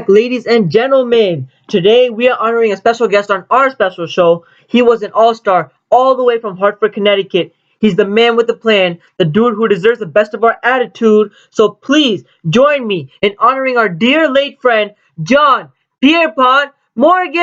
back, ladies and gentlemen. Today we are honoring a special guest on our special show. He was an all-star all the way from Hartford, Connecticut. He's the man with the plan, the dude who deserves the best of our attitude. So please join me in honoring our dear late friend, John Pierpont Morgan!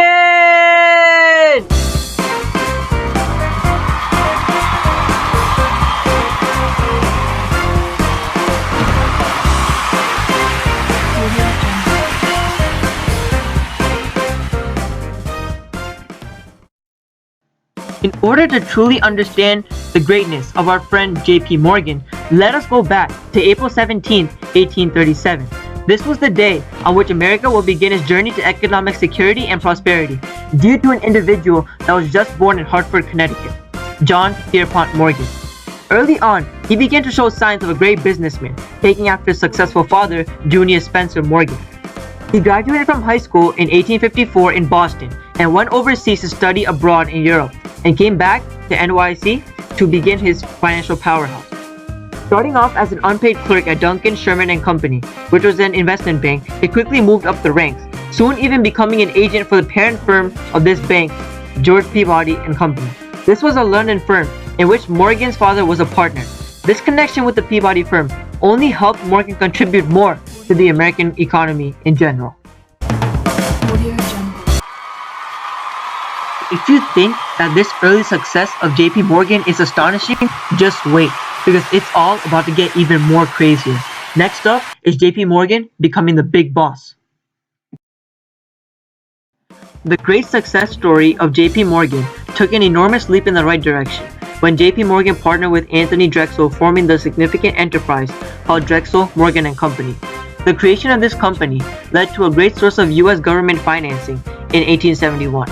In order to truly understand the greatness of our friend JP Morgan, let us go back to April 17, 1837. This was the day on which America will begin its journey to economic security and prosperity, due to an individual that was just born in Hartford, Connecticut, John Pierpont Morgan. Early on, he began to show signs of a great businessman, taking after his successful father, Junius Spencer Morgan. He graduated from high school in 1854 in Boston and went overseas to study abroad in Europe, and came back to NYC to begin his financial powerhouse. Starting off as an unpaid clerk at Duncan, Sherman & Company, which was an investment bank, he quickly moved up the ranks, soon even becoming an agent for the parent firm of this bank, George Peabody & Company. This was a London firm in which Morgan's father was a partner. This connection with the Peabody firm only helped Morgan contribute more to the American economy in general. If you think that this early success of JP Morgan is astonishing, just wait, because it's all about to get even more crazier. Next up is JP Morgan becoming the big boss. The great success story of JP Morgan took an enormous leap in the right direction when JP Morgan partnered with Anthony Drexel, forming the significant enterprise called Drexel, Morgan & Company. The creation of this company led to a great source of U.S. government financing in 1871.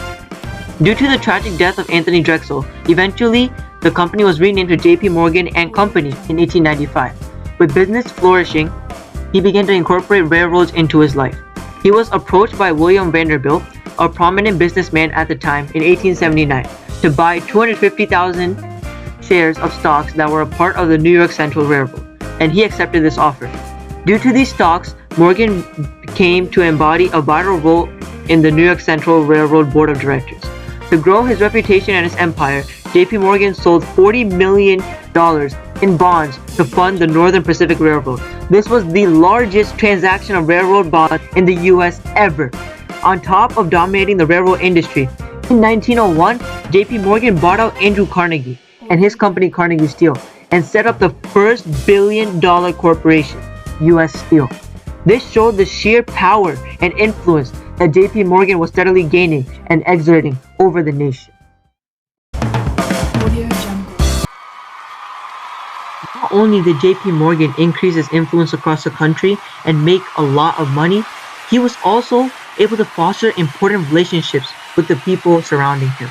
Due to the tragic death of Anthony Drexel, eventually the company was renamed to JP Morgan & Company in 1895. With business flourishing, he began to incorporate railroads into his life. He was approached by William Vanderbilt, a prominent businessman at the time, in 1879 to buy 250,000 shares of stocks that were a part of the New York Central Railroad, and he accepted this offer. Due to these stocks, Morgan came to embody a vital role in the New York Central Railroad Board of Directors. To grow his reputation and his empire, JP Morgan sold $40 million in bonds to fund the Northern Pacific Railroad. This was the largest transaction of railroad bonds in the US ever. On top of dominating the railroad industry, in 1901, JP Morgan bought out Andrew Carnegie and his company Carnegie Steel and set up the first billion-dollar corporation, US Steel. This showed the sheer power and influence that JP Morgan was steadily gaining and exerting over the nation. Not only did JP Morgan increase his influence across the country and make a lot of money, he was also able to foster important relationships with the people surrounding him.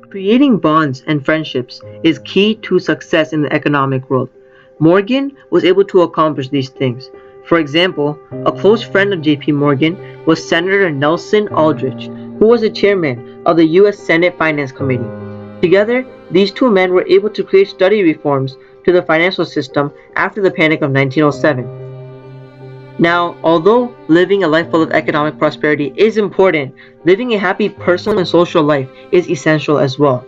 Creating bonds and friendships is key to success in the economic world. Morgan was able to accomplish these things. For example, a close friend of JP Morgan was Senator Nelson Aldrich, who was the chairman of the U.S. Senate Finance Committee. Together, these two men were able to create study reforms to the financial system after the Panic of 1907. Now, although living a life full of economic prosperity is important, living a happy personal and social life is essential as well.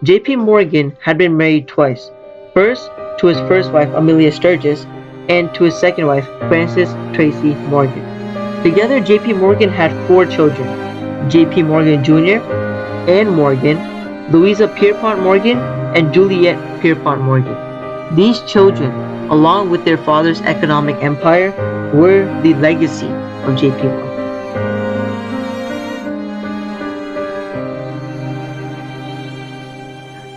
JP Morgan had been married twice. First, to his first wife, Amelia Sturgis, and to his second wife, Frances Tracy Morgan. Together, JP Morgan had 4 children: JP Morgan Jr., Anne Morgan, Louisa Pierpont Morgan, and Juliet Pierpont Morgan. These children, along with their father's economic empire, were the legacy of JP Morgan.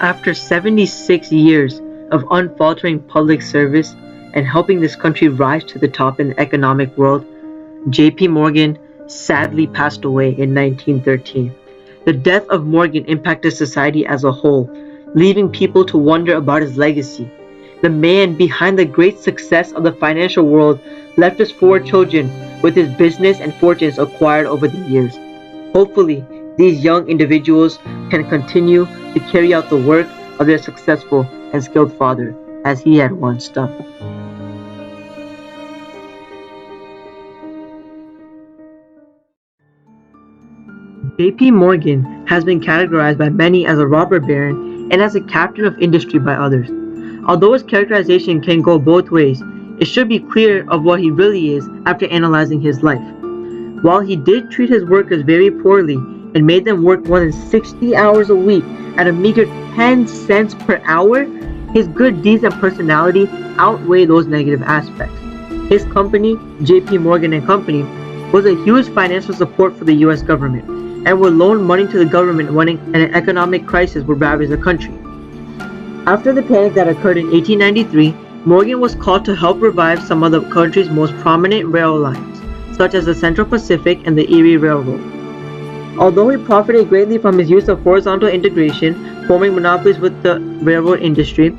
After 76 years of unfaltering public service and helping this country rise to the top in the economic world, JP Morgan sadly passed away in 1913. The death of Morgan impacted society as a whole, leaving people to wonder about his legacy. The man behind the great success of the financial world left us 4 children with his business and fortunes acquired over the years. Hopefully, these young individuals can continue to carry out the work of their successful and skilled father as he had once done. JP Morgan has been categorized by many as a robber baron and as a captain of industry by others. Although his characterization can go both ways, it should be clear of what he really is after analyzing his life. While he did treat his workers very poorly and made them work more than 60 hours a week at a meager 10 cents per hour, his good deeds and personality outweigh those negative aspects. His company, JP Morgan and Company, was a huge financial support for the US government and would loan money to the government when an economic crisis would ravage the country. After the panic that occurred in 1893, Morgan was called to help revive some of the country's most prominent rail lines, such as the Central Pacific and the Erie Railroad. Although he profited greatly from his use of horizontal integration, forming monopolies with the railroad industry,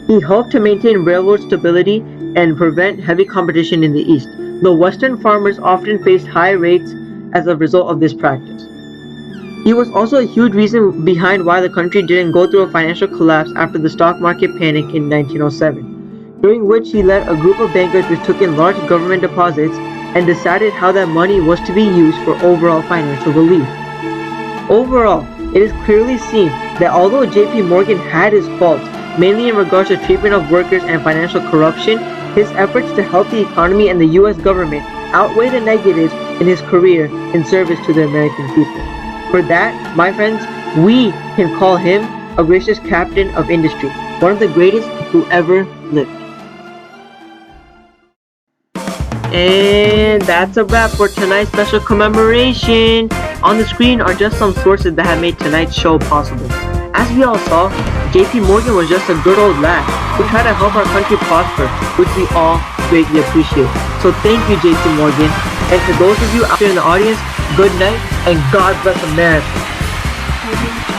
he helped to maintain railroad stability and prevent heavy competition in the East, though Western farmers often faced high rates as a result of this practice. He was also a huge reason behind why the country didn't go through a financial collapse after the stock market panic in 1907, during which he led a group of bankers which took in large government deposits and decided how that money was to be used for overall financial relief. Overall, it is clearly seen that although JP Morgan had his faults, mainly in regards to treatment of workers and financial corruption, his efforts to help the economy and the US government outweigh the negatives in his career in service to the American people. For that, my friends, we can call him a gracious captain of industry, one of the greatest who ever lived. And that's a wrap for tonight's special commemoration. On the screen are just some sources that have made tonight's show possible. As we all saw, JP Morgan was just a good old lad who tried to help our country prosper, which we all greatly appreciate. So thank you, JP Morgan. And to those of you out there in the audience, good night and God bless America.